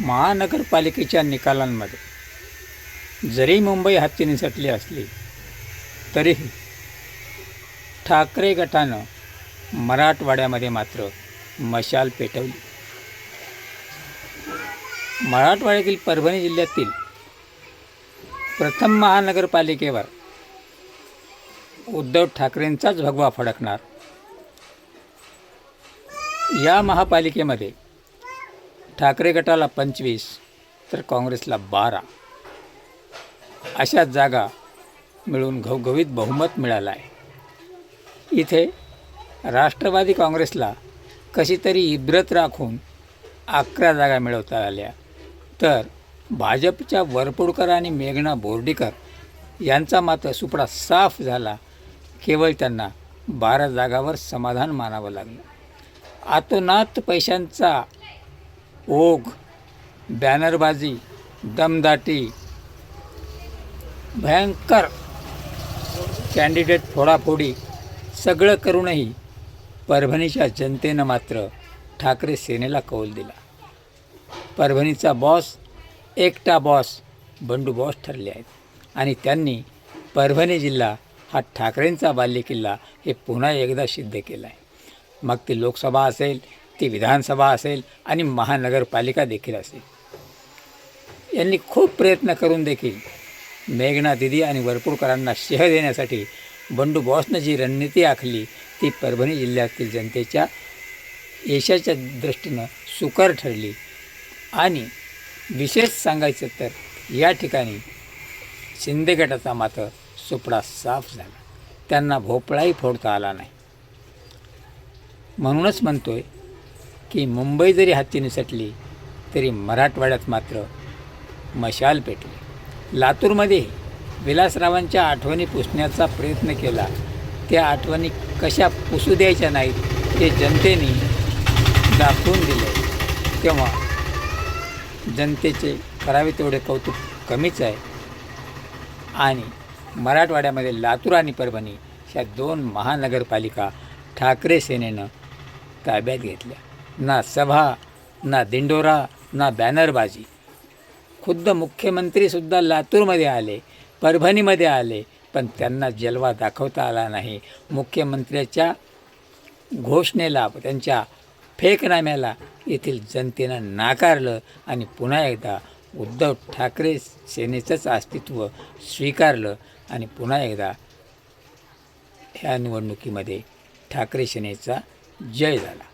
महानगरपालिकेच्या निकालांमध्ये जरी मुंबई हाती निसटली असली तरीही ठाकरे गटानं मराठवाड्यामध्ये मात्र मशाल पेटवली. मराठवाड्यातील परभणी जिल्ह्यातील प्रथम महानगरपालिकेवर उद्धव ठाकरेंचाच भगवा फडकणार. या महापालिकेमध्ये ठाकरे गटाला 25 तर काँग्रेसला 12 अशा जागा मिळून घवघवीत बहुमत मिळालं आहे. इथे राष्ट्रवादी काँग्रेसला कशी तरी इब्रत राखून 11 जागा मिळवता आल्या, तर भाजपच्या वरपुडकर आणि मेघना बोर्डीकर यांचा मात्र सुपडा साफ झाला. केवळ त्यांना 12 जागावर समाधान मानावं लागलं. आतोनात पैशांचा ओघ, बॅनरबाजी, दमदाटी, भयंकर कॅन्डिडेट फोडाफोडी सगळं करूनही परभणीच्या जनतेनं मात्र ठाकरे सेनेला कौल दिला. परभणीचा बॉस एकटा बॉस बंडू बॉस ठरले आहेत आणि त्यांनी परभणी जिल्हा हा ठाकरेंचा बालेकिल्ला हे पुन्हा एकदा सिद्ध केला आहे. मग ती लोकसभा असेल, ती विधानसभा असेल आणि महानगरपालिका देखील असेल. यांनी खूप प्रयत्न करून देखील मेघना दिदी आणि वरपुडकरांना शेह देण्यासाठी बंडू बॉसनं जी रणनीती आखली ती परभणी जिल्ह्यातील जनतेच्या यशाच्या दृष्टीनं सुकर ठरली. आणि विशेष सांगायचं तर या ठिकाणी शिंदे गटाचा मात्र सुपडा साफ झाला. त्यांना भोपळाही फोडता आला नाही. म्हणूनच म्हणतोय की मुंबई जरी हाती निसटली तरी मराठवाड्यात मात्र मशाल पेटली. लातूरमध्ये विलासरावांच्या आठवणी पुसण्याचा प्रयत्न केला. त्या आठवणी कशा पुसू द्यायच्या नाहीत हे जनतेने दाखवून दिले. तेव्हा जनतेचे करावे तेवढे कौतुक कमीच आहे. आणि मराठवाड्यामध्ये लातूर आणि परभणी ह्या 2 महानगरपालिका ठाकरे सेनेनं ताब्यात घेतल्या. ना सभा, ना दिंडोरा, ना बॅनरबाजी. खुद्द मुख्यमंत्रीसुद्धा लातूरमध्ये आले, परभणीमध्ये आले, पण त्यांना जलवा दाखवता आला नाही. मुख्यमंत्र्याच्या घोषणेला, त्यांच्या फेकनाम्याला येथील जनतेनं नाकारलं आणि पुन्हा एकदा उद्धव ठाकरे सेनेचंच अस्तित्व स्वीकारलं आणि पुन्हा एकदा ह्या निवडणुकीमध्ये ठाकरे सेनेचा जय झाला.